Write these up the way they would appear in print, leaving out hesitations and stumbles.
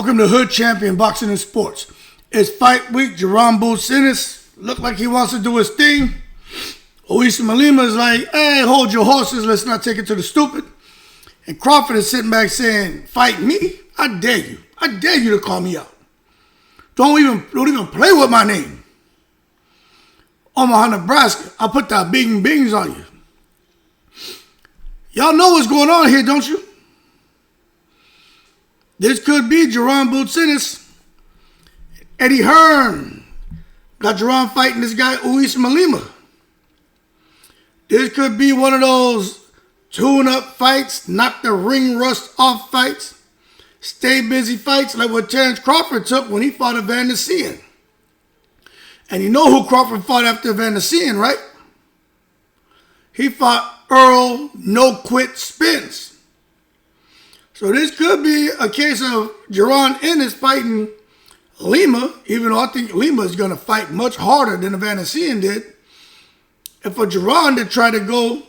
Welcome to Hood Champion Boxing and Sports. It's fight week. Jaron boots Ennis. Look like he wants to do his thing. Uisma Lima is like, hey, hold your horses. Let's not take it to the stupid. And Crawford is sitting back saying, fight me? I dare you. I dare you to call me out. Don't even play with my name. Omaha, Nebraska. I'll put the bings on you. Y'all know what's going on here, don't you? This could be Jaron boots Ennis. Eddie Hearn got Jaron fighting this guy, Uisma Lima. This could be one of those tune-up fights, knock the ring rust off fights, stay busy fights like what Terence Crawford took when he fought Avanesyan. And you know who Crawford fought after Avanesyan, right? He fought Errol No-Quit Spence. So this could be a case of Jaron Ennis fighting Lima, even though I think Lima is going to fight much harder than Avanesyan did. And for Jaron to try to go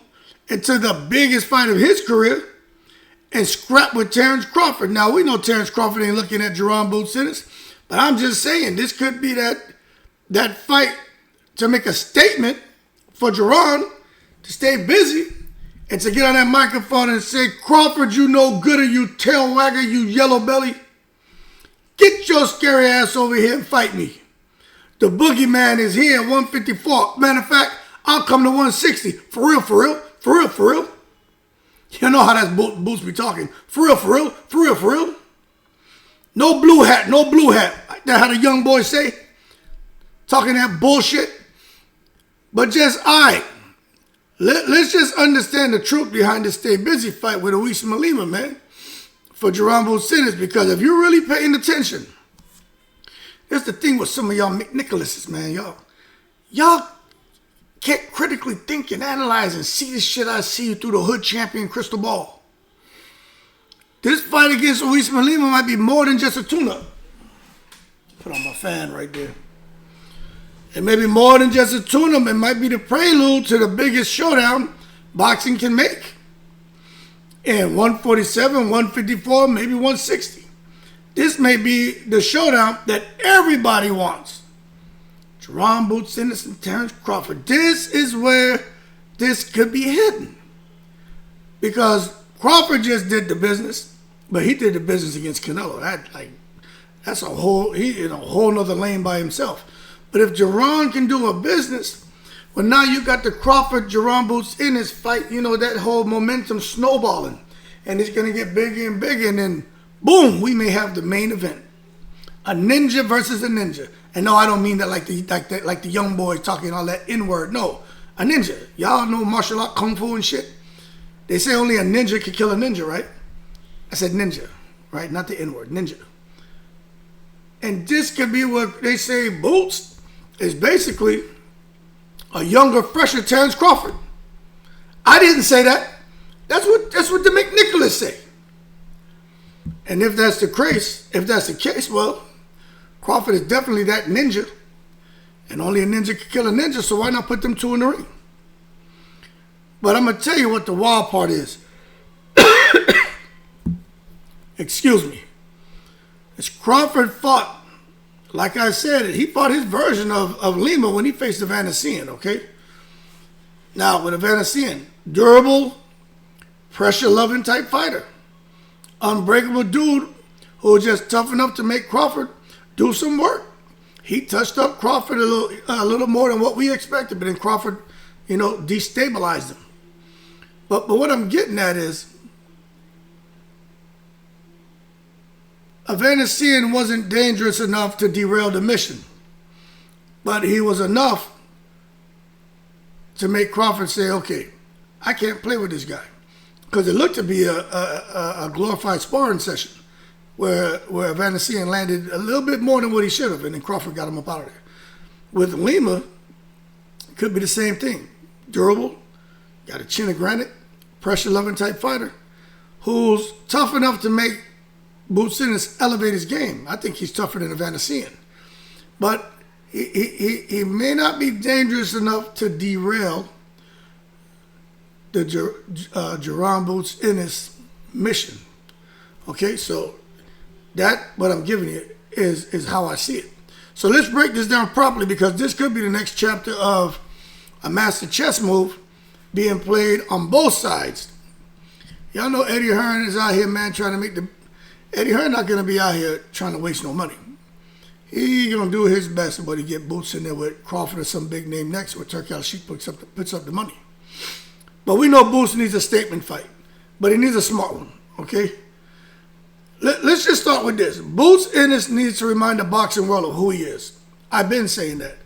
into the biggest fight of his career and scrap with Terence Crawford. Now, we know Terence Crawford ain't looking at Jaron boots Ennis, but I'm just saying this could be that fight to make a statement for Jaron to stay busy and to get on that microphone and say, Crawford, you no gooder, you tail wagger, you yellow belly. Get your scary ass over here and fight me. The boogeyman is here at 154. Matter of fact, I'll come to 160. For real, for real, for real, for real. You know how that Boots be talking. For real, for real, for real, for real. No blue hat, no blue hat. That's how the young boys say. Talking that bullshit. But just, all right. Let's just understand the truth behind this stay busy fight with Uisma Lima, man. For Jaron boots Ennis, because if you're really paying attention, that's the thing with some of y'all McNicholases, man. Y'all can't critically think and analyze and see this shit I see through the Hood Champion crystal ball. This fight against Uisma Lima might be more than just a tune-up. Put on my fan right there. It may be more than just a tune-up. It might be the prelude to the biggest showdown boxing can make. And 147, 154, maybe 160. This may be the showdown that everybody wants. Jaron boots Ennis and Terence Crawford. This is where this could be hidden. Because Crawford just did the business, but he did the business against Canelo. That's a whole, he in a whole nother lane by himself. But if Jaron can do a business, well, now you got the Crawford-Jaron boots Ennis fight, you know, that whole momentum snowballing. And it's going to get bigger and bigger. And then, boom, we may have the main event. A ninja versus a ninja. And no, I don't mean that like the young boys talking all that N-word. No, a ninja. Y'all know martial art, kung fu and shit. They say only a ninja can kill a ninja, right? I said ninja, right? Not the N-word, ninja. And this could be what they say Boots is basically a younger, fresher Terence Crawford. I didn't say that. That's what the McNicholas say. And if that's the case, well, Crawford is definitely that ninja. And only a ninja can kill a ninja, so why not put them two in the ring? But I'm going to tell you what the wild part is. Excuse me. As Crawford fought, like I said, he fought his version of Lima when he faced Avanesyan, okay? Now, with Avanesyan, durable, pressure-loving type fighter. Unbreakable dude who was just tough enough to make Crawford do some work. He touched up Crawford a little more than what we expected, but then Crawford, you know, destabilized him. But what I'm getting at is, Avanesyan wasn't dangerous enough to derail the mission, but he was enough to make Crawford say, okay, I can't play with this guy. Because it looked to be a glorified sparring session where Avanesyan landed a little bit more than what he should have, and then Crawford got him up out of there. With Lima, it could be the same thing. Durable, got a chin of granite, pressure-loving type fighter who's tough enough to make Boots Ennis elevate his game. I think he's tougher than Avanesyan. But he may not be dangerous enough to derail the Jaron boots Ennis mission. Okay, so That, what I'm giving you, is how I see it. So let's break this down properly, because this could be the next chapter of a master chess move being played on both sides. Y'all know Eddie Hearn is out here, man, trying to make the... Eddie Hearn not going to be out here trying to waste no money. He going to do his best, but he get boots in there with Crawford or some big name next, where Turki Alalshikh puts up the money. But we know Boots needs a statement fight, but he needs a smart one, okay? Let's just start with this. Boots Ennis needs to remind the boxing world of who he is. I've been saying that.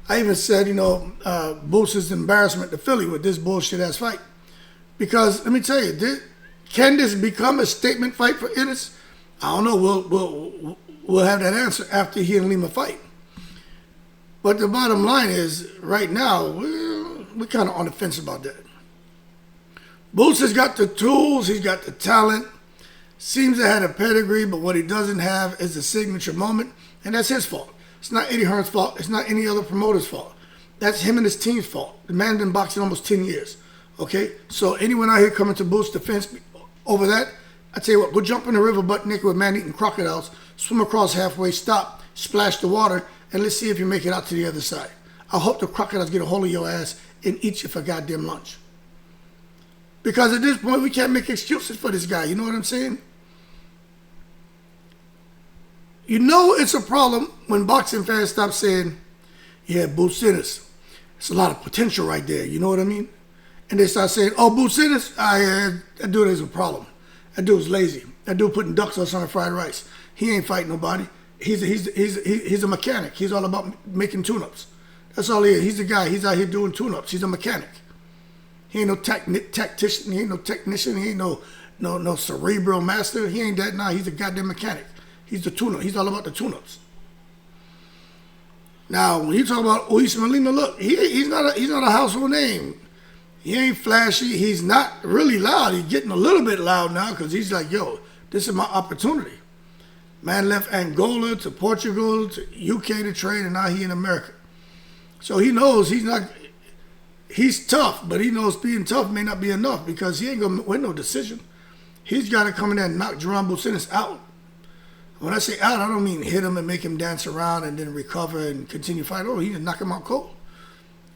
I even said, Boots is an embarrassment to Philly with this bullshit-ass fight. Because, let me tell you, can this become a statement fight for Ennis? I don't know. We'll have that answer after he and Lima fight. But the bottom line is, right now, we're kind of on the fence about that. Boots has got the tools. He's got the talent. Seems to have a pedigree, but what he doesn't have is a signature moment, and that's his fault. It's not Eddie Hearn's fault. It's not any other promoter's fault. That's him and his team's fault. The man's been boxing almost 10 years. Okay? So anyone out here coming to Boots' defense over that, I tell you what, go jump in the river butt naked with man-eating crocodiles, swim across halfway, stop, splash the water, and let's see if you make it out to the other side. I hope the crocodiles get a hold of your ass and eat you for goddamn lunch. Because at this point, we can't make excuses for this guy. You know what I'm saying? You know it's a problem when boxing fans stop saying, yeah, Boots Ennis. It's a lot of potential right there. You know what I mean? And they start saying, oh, Boots Ennis? That dude is a problem. That dude's lazy. That dude putting duck sauce on the fried rice. He ain't fighting nobody. He's a mechanic. He's all about making tune-ups. That's all he is. He's a guy. He's out here doing tune-ups. He's a mechanic. He ain't no tactician. He ain't no technician. He ain't no cerebral master. He ain't that. Nah, he's a goddamn mechanic. He's the tune-up. He's all about the tune-ups. Now, when you talk about Uisma Lima, look, he's not a household name. He ain't flashy. He's not really loud. He's getting a little bit loud now because he's like, yo, this is my opportunity. Man left Angola to Portugal to UK to train, and now he in America. So he knows he's tough, but he knows being tough may not be enough because he ain't going to win no decision. He's got to come in there and knock Jaron Boots out. When I say out, I don't mean hit him and make him dance around and then recover and continue fighting. Oh, he just knock him out cold.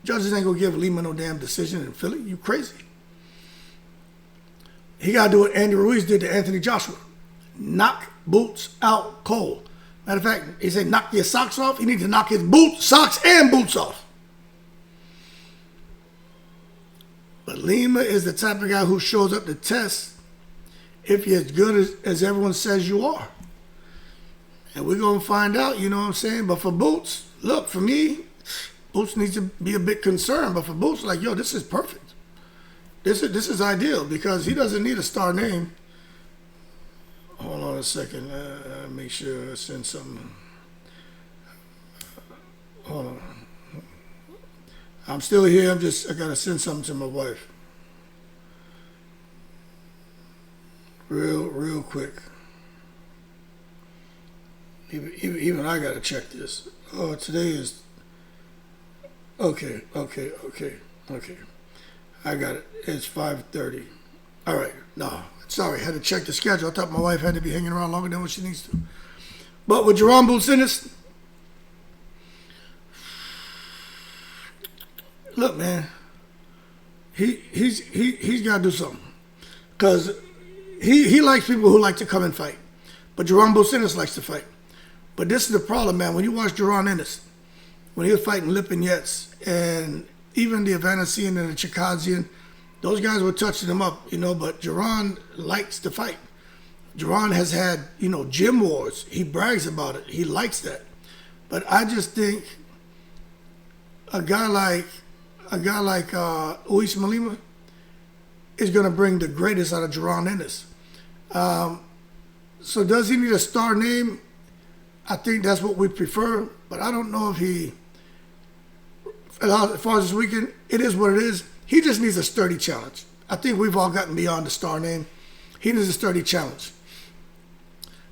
Judges ain't going to give Lima no damn decision in Philly. You crazy. He got to do what Andy Ruiz did to Anthony Joshua. Knock Boots out cold. Matter of fact, he said knock your socks off. He needs to knock his boots, socks, and boots off. But Lima is the type of guy who shows up to test if you're as good as everyone says you are. And we're going to find out, you know what I'm saying? But for Boots, look, for me, Boots needs to be a bit concerned. But for Boots, like, yo, this is perfect. This is ideal because he doesn't need a star name. Hold on a second. Make sure I send something. Hold on. I'm still here. I got to send something to my wife. Real quick. Even I got to check this. Oh, today is... Okay. I got it. It's 5:30. All right. No, sorry. I had to check the schedule. I thought my wife had to be hanging around longer than what she needs to. But with Jaron Boots Ennis, look, man, he's got to do something. Because he likes people who like to come and fight. But Jaron Boots Ennis likes to fight. But this is the problem, man. When you watch Jaron Ennis, when he was fighting Lipinets and even the Avanesyan and the Chikadzian, those guys were touching him up, but Jaron likes to fight. Jaron has had, gym wars. He brags about it. He likes that. But I just think a guy like Uisma Lima is going to bring the greatest out of Jaron Ennis. So does he need a star name? I think that's what we prefer, but I don't know if he, as far as this weekend, it is what it is. He just needs a sturdy challenge. I think we've all gotten beyond the star name. He needs a sturdy challenge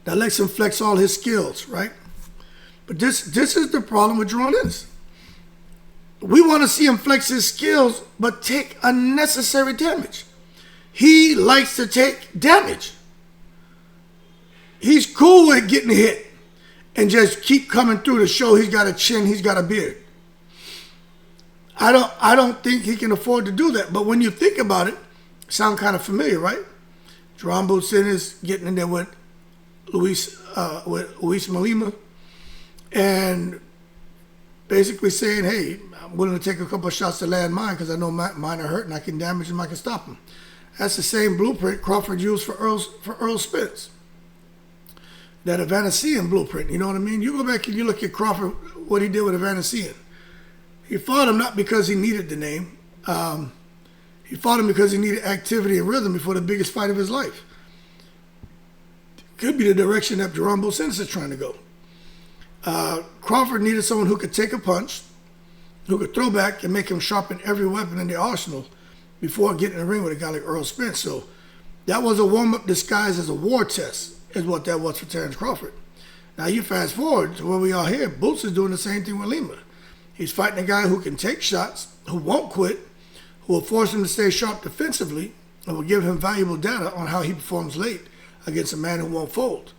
that lets him flex all his skills, right? But this is the problem with Jaron Ennis. We want to see him flex his skills, but take unnecessary damage. He likes to take damage. he's cool with getting hit and just keep coming through to show he's got a chin, he's got a beard. I don't think he can afford to do that. But when you think about it sound kind of familiar, right? Jaron is getting in there with Uisma Lima and basically saying, hey, I'm willing to take a couple of shots to land mine because I know mine are hurt and I can damage them, I can stop them. That's the same blueprint Crawford used for Errol Spence. That Avanesyan blueprint, you know what I mean? You go back and you look at Crawford, what he did with Avanesyan. He fought him not because he needed the name. He fought him because he needed activity and rhythm before the biggest fight of his life. Could be the direction that Jaron is trying to go. Crawford needed someone who could take a punch, who could throw back and make him sharpen every weapon in the arsenal before getting in the ring with a guy like Errol Spence. So that was a warm-up disguised as a war test, is what that was for Terence Crawford. Now you fast forward to where we are here. Boots is doing the same thing with Lima. He's fighting a guy who can take shots, who won't quit, who will force him to stay sharp defensively, and will give him valuable data on how he performs late against a man who won't fold.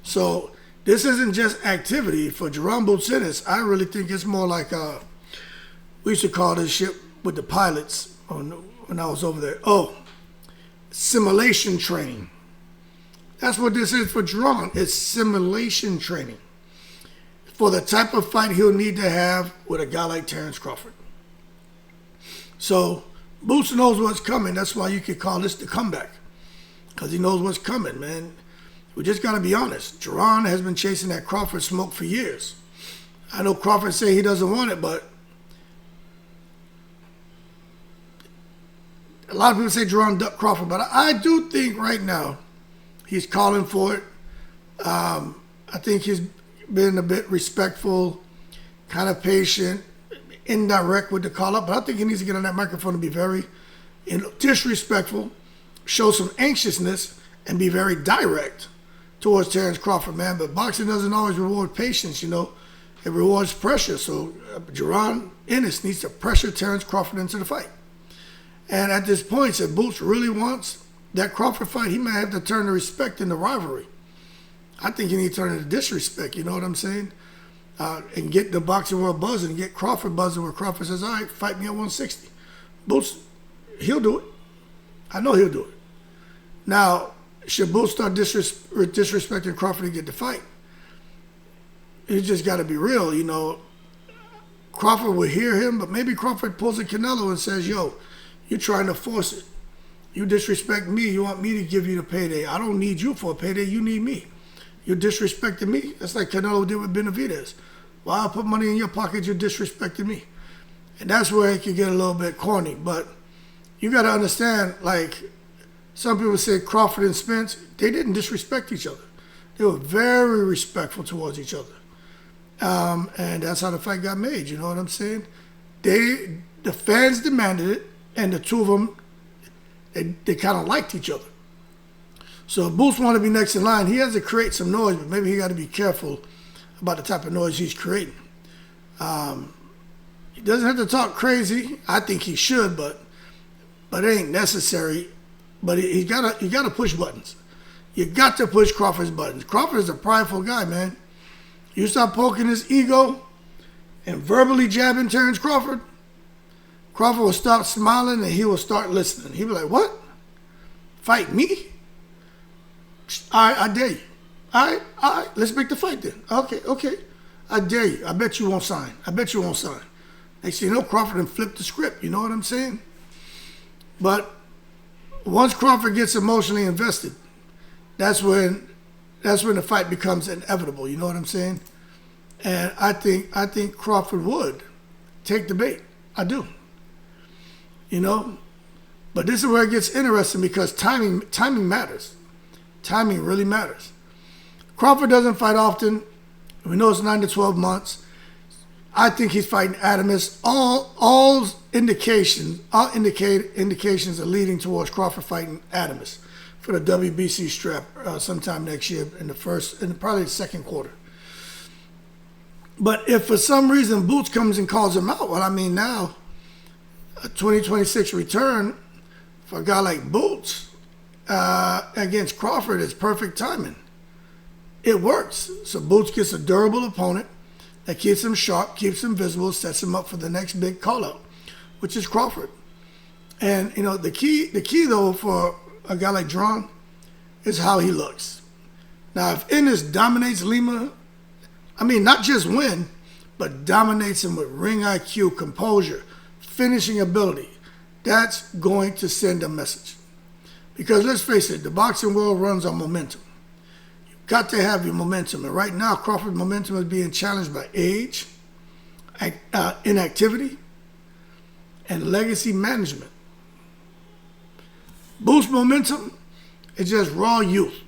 So this isn't just activity. For Jaron Ennis, I really think it's more like, we used to call this shit with the pilots when I was over there. Oh, simulation training. That's what this is for Jaron. It's simulation training for the type of fight he'll need to have with a guy like Terence Crawford. So Boots knows what's coming. That's why you could call this the comeback, because he knows what's coming, man. We just got to be honest. Jaron has been chasing that Crawford smoke for years. I know Crawford say he doesn't want it, but a lot of people say Jaron ducked Crawford, but I do think right now he's calling for it. I think he's been a bit respectful, kind of patient, indirect with the call-up, but I think he needs to get on that microphone and be very disrespectful, show some anxiousness, and be very direct towards Terence Crawford, man. But boxing doesn't always reward patience, you know. It rewards pressure. So Jaron Ennis needs to pressure Terence Crawford into the fight. And at this point, if Boots really wants that Crawford fight, he might have to turn to respect in the rivalry. I think he needs to turn into disrespect, you know what I'm saying? And get the boxing world buzzing, and get Crawford buzzing where Crawford says, all right, fight me at 160. Boots, he'll do it. I know he'll do it. Now, should Boots start disrespecting Crawford to get the fight? You just got to be real, you know. Crawford will hear him, but maybe Crawford pulls a Canelo and says, yo, you're trying to force it. You disrespect me. You want me to give you the payday. I don't need you for a payday. You need me. You're disrespecting me. That's like Canelo did with Benavidez. Well, I'll put money in your pocket. You're disrespecting me. And that's where it can get a little bit corny. But you got to understand, like, some people say Crawford and Spence, they didn't disrespect each other. They were very respectful towards each other. And that's how the fight got made. You know what I'm saying? The fans demanded it, and the two of them, they kind of liked each other. So if Boots want to be next in line, he has to create some noise, but maybe he got to be careful about the type of noise he's creating. He doesn't have to talk crazy. I think he should, but it ain't necessary. But you got to push buttons. You got to push Crawford's buttons. Crawford is a prideful guy, man. You start poking his ego and verbally jabbing Terence Crawford, Crawford will stop smiling and he will start listening. He'll be like, what? Fight me? All right, I dare you. All right, let's make the fight then. Okay. I dare you. I bet you won't sign. Next thing you know, Crawford and flip the script. You know what I'm saying? But once Crawford gets emotionally invested, that's when the fight becomes inevitable. You know what I'm saying? And I think Crawford would take the bait. I do. You know? But this is where it gets interesting because timing matters. Timing really matters. Crawford doesn't fight often. We know it's 9 to 12 months. I think he's fighting Adamus. All indications are leading towards Crawford fighting Adamus for the WBC strap sometime next year in probably the second quarter. But if for some reason Boots comes and calls him out, well, I mean now a 2026 return for a guy like Boots against Crawford is perfect timing. it works. So Boots gets a durable opponent that keeps him sharp, keeps him visible, sets him up for the next big call-out, which is Crawford. And, the key though for a guy like Jaron is how he looks. Now, if Ennis dominates Lima, not just win, but dominates him with ring IQ, composure, finishing ability, that's going to send a message. Because let's face it, the boxing world runs on momentum. You've got to have your momentum. And right now, Crawford's momentum is being challenged by age, inactivity, and legacy management. Boost momentum is just raw youth,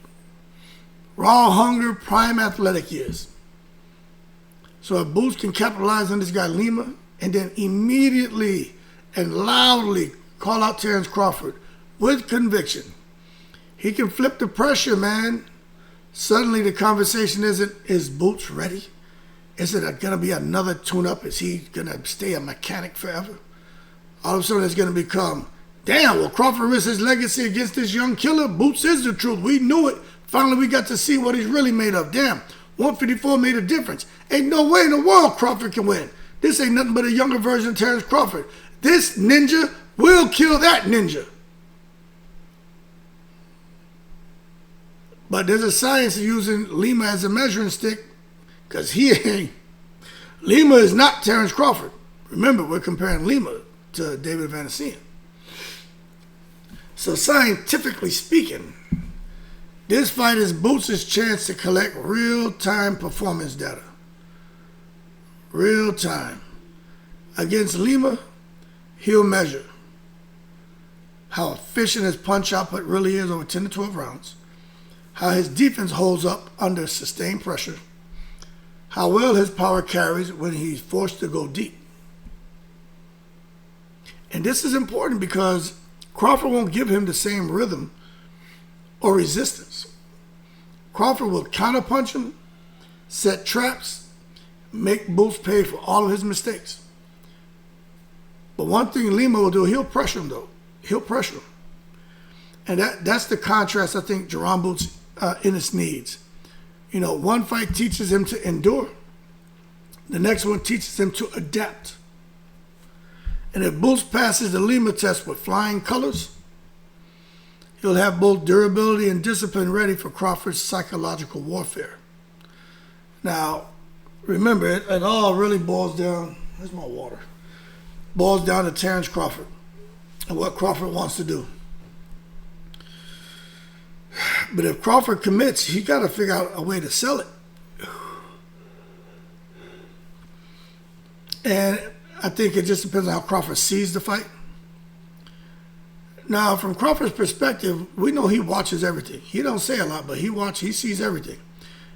raw hunger, prime athletic years. So if Boost can capitalize on this guy Lima and then immediately and loudly call out Terence Crawford with conviction, he can flip the pressure, man. Suddenly the conversation isn't, is Boots ready? Is it going to be another tune-up? Is he going to stay a mechanic forever? All of a sudden it's going to become, damn, will Crawford risk his legacy against this young killer? Boots is the truth. We knew it. Finally, we got to see what he's really made of. Damn, 154 made a difference. Ain't no way in the world Crawford can win. This ain't nothing but a younger version of Terence Crawford. This ninja will kill that ninja. But there's a science of using Lima as a measuring stick, because Lima is not Terence Crawford. Remember, we're comparing Lima to David Avanesyan. So scientifically speaking, this fight is Boots' chance to collect real-time performance data. Real time. Against Lima, he'll measure how efficient his punch output really is over 10 to 12 rounds, how his defense holds up under sustained pressure, how well his power carries when he's forced to go deep. And this is important because Crawford won't give him the same rhythm or resistance. Crawford will counterpunch him, set traps, make Boots pay for all of his mistakes. But one thing Lima will do, he'll pressure him though. He'll pressure him. And that's the contrast I think Jaron Boots Ennis needs. One fight teaches him to endure. The next one teaches him to adapt. And if Boots passes the Lima test with flying colors, he'll have both durability and discipline ready for Crawford's psychological warfare. Now, remember, it all really boils down, where's my water? Boils down to Terence Crawford and what Crawford wants to do. But if Crawford commits, he got to figure out a way to sell it. And I think it just depends on how Crawford sees the fight. Now, from Crawford's perspective, we know he watches everything. He don't say a lot, but he sees everything.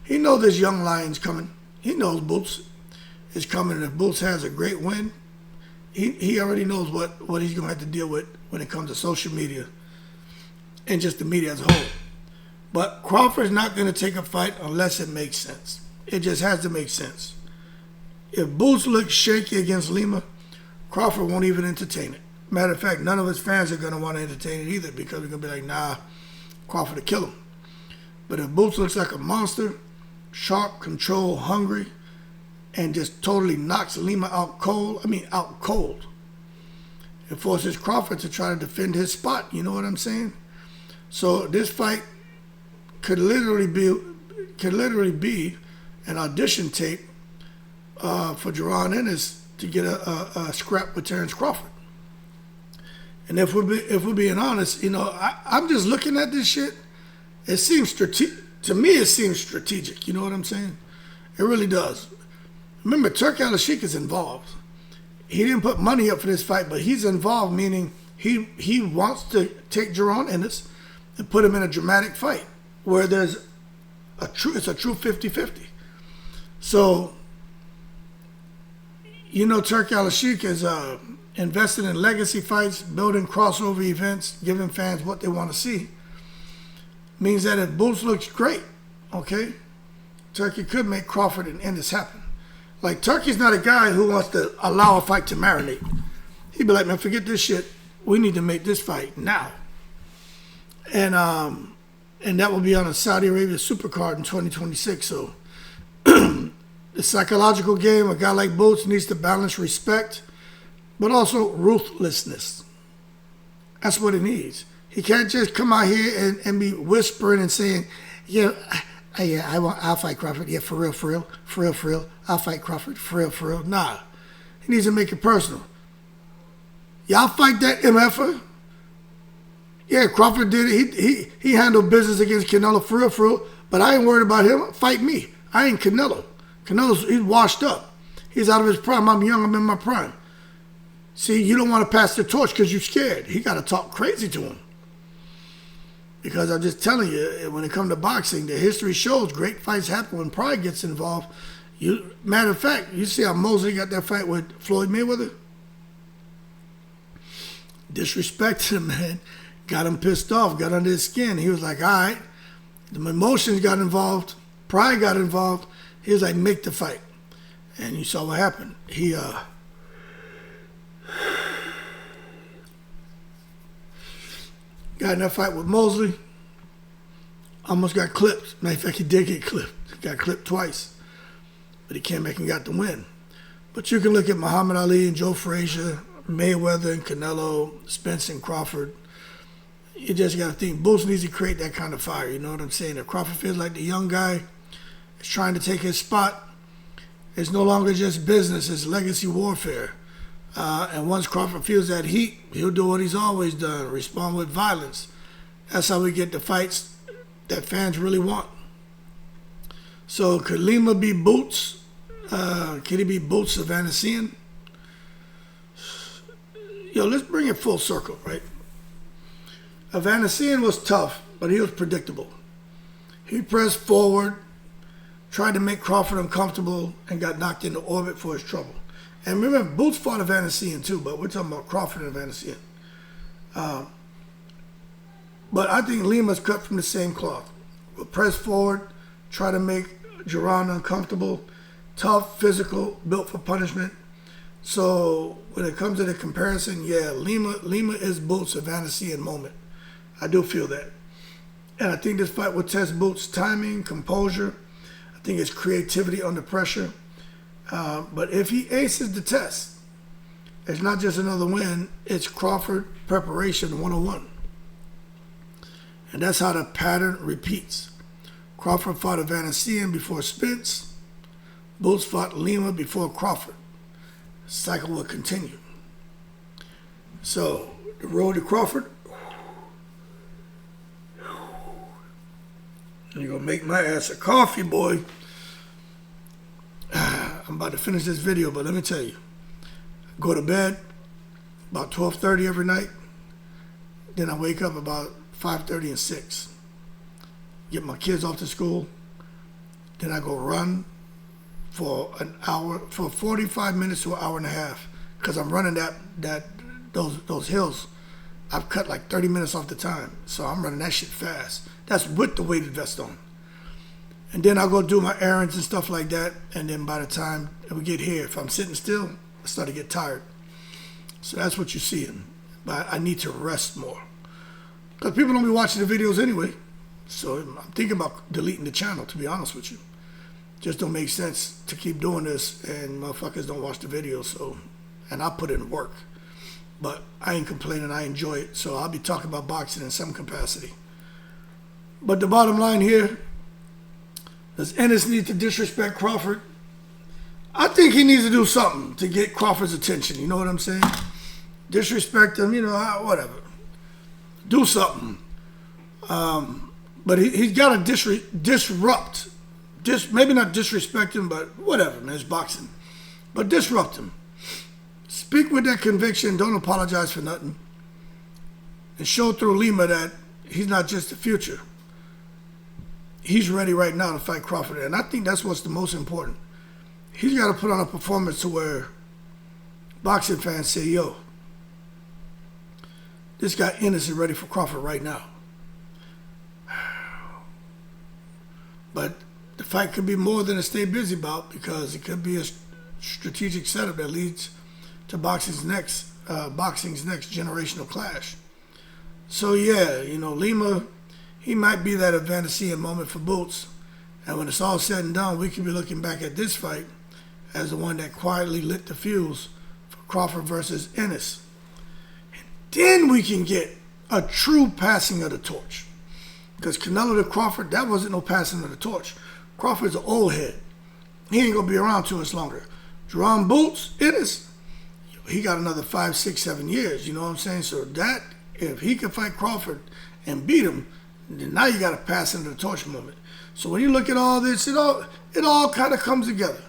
He knows this young lion's coming. He knows Boots is coming. And if Boots has a great win, he already knows what he's going to have to deal with when it comes to social media and just the media as a whole. But Crawford's not going to take a fight unless it makes sense. It just has to make sense. If Boots looks shaky against Lima, Crawford won't even entertain it. Matter of fact, none of his fans are going to want to entertain it either because they're going to be like, nah, Crawford will kill him. But if Boots looks like a monster, sharp, controlled, hungry, and just totally knocks Lima out cold, it forces Crawford to try to defend his spot. You know what I'm saying? So this fight could literally be an audition tape for Jaron Ennis to get a scrap with Terence Crawford. And if we're being honest, I'm just looking at this shit. It seems strategic. To me, it seems strategic. You know what I'm saying? It really does. Remember, Turki Alalshikh is involved. He didn't put money up for this fight, but he's involved, meaning he wants to take Jaron Ennis and put him in a dramatic fight where it's a true 50-50. So, Turki Alalshikh is invested in legacy fights, building crossover events, giving fans what they want to see. Means that if Boots looks great, okay, Turki could make Crawford and Ennis happen. Like, Turki's not a guy who wants to allow a fight to marinate. He'd be like, man, forget this shit. We need to make this fight now. And and that will be on a Saudi Arabia Supercard in 2026. So the psychological game, a guy like Boots needs to balance respect, but also ruthlessness. That's what he needs. He can't just come out here and be whispering and saying, yeah, I'll fight Crawford. Yeah, for real. I'll fight Crawford, for real. Nah, he needs to make it personal. Y'all fight that MFer? Yeah, Crawford did it. He handled business against Canelo for real. But I ain't worried about him. Fight me. I ain't Canelo. He's washed up. He's out of his prime. I'm young. I'm in my prime. See, you don't want to pass the torch because you're scared. He got to talk crazy to him. Because I'm just telling you, when it comes to boxing, the history shows great fights happen when pride gets involved. Matter of fact, you see how Mosley got that fight with Floyd Mayweather? Disrespected him, man. Got him pissed off, got under his skin. He was like, all right. The emotions got involved. Pride got involved. He was like, make the fight. And you saw what happened. He got in that fight with Mosley. Almost got clipped. Matter of fact, he did get clipped. He got clipped twice. But he came back and got the win. But you can look at Muhammad Ali and Joe Frazier, Mayweather and Canelo, Spence and Crawford. You just got to think, Boots needs to create that kind of fire. You know what I'm saying? If Crawford feels like the young guy is trying to take his spot, it's no longer just business, it's legacy warfare. And once Crawford feels that heat, he'll do what he's always done, respond with violence. That's how we get the fights that fans really want. So could Lima be Boots? Could he be Boots Avanesyan? Let's bring it full circle, right? Avanesyan was tough, but he was predictable. He pressed forward, tried to make Crawford uncomfortable, and got knocked into orbit for his trouble. And remember, Boots fought Avanesyan too, but we're talking about Crawford and Avanesyan. But I think Lima's cut from the same cloth. Will press forward, try to make Jaron uncomfortable, tough, physical, built for punishment. So when it comes to the comparison, yeah, Lima is Boots' Avanesyan moment. I do feel that. And I think this fight will test Boots' timing, composure. I think his creativity under pressure. But if he aces the test, it's not just another win, it's Crawford preparation 101. And that's how the pattern repeats. Crawford fought Avanesyan before Spence. Boots fought Lima before Crawford. The cycle will continue. So, the road to Crawford. You're going to make my ass a coffee, boy. I'm about to finish this video, but let me tell you. I go to bed about 12:30 every night. Then I wake up about 5:30 and 6. Get my kids off to school. Then I go run for an hour, for 45 minutes to an hour and a half. Because I'm running those hills. I've cut like 30 minutes off the time. So I'm running that shit fast. That's with the weighted vest on. And then I'll go do my errands and stuff like that. And then by the time we get here, if I'm sitting still, I start to get tired. So that's what you're seeing. But I need to rest more. Because people don't be watching the videos anyway. So I'm thinking about deleting the channel, to be honest with you. Just don't make sense to keep doing this and motherfuckers don't watch the videos. So, and I put in work. But I ain't complaining. I enjoy it. So I'll be talking about boxing in some capacity. But the bottom line here, does Ennis need to disrespect Crawford? I think he needs to do something to get Crawford's attention. You know what I'm saying? Disrespect him, whatever. Do something. But he's got to disrupt. Maybe not disrespect him, but whatever, man. It's boxing. But disrupt him. Speak with that conviction. Don't apologize for nothing. And show through Lima that he's not just the future. He's ready right now to fight Crawford. And I think that's what's the most important. He's got to put on a performance to where boxing fans say, yo, this guy Ennis is ready for Crawford right now. But the fight could be more than a stay busy bout because it could be a strategic setup that leads to boxing's next generational clash. So yeah, Lima, he might be that Avanesyan moment for Boots. And when it's all said and done, we could be looking back at this fight as the one that quietly lit the fuse for Crawford versus Ennis. And then we can get a true passing of the torch. Because Canelo to Crawford, that wasn't no passing of the torch. Crawford's an old head. He ain't going to be around too much longer. Jaron Boots, Ennis, he got another 5, 6, 7 years. You know what I'm saying? So that, if he can fight Crawford and beat him, then now you got a passing of the torch moment. So when you look at all this, it all kind of comes together.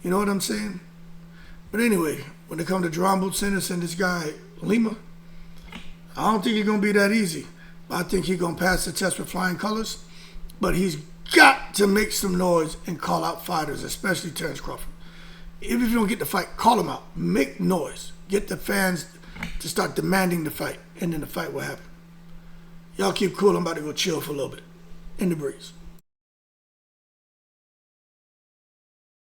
You know what I'm saying? But anyway, when it comes to Jaron Boots Ennis and this guy, Lima, I don't think it's going to be that easy. I think he's going to pass the test with flying colors. But he's got to make some noise and call out fighters, especially Terence Crawford. Even if you don't get the fight, call him out. Make noise. Get the fans to start demanding the fight. And then the fight will happen. Y'all keep cool. I'm about to go chill for a little bit. In the breeze.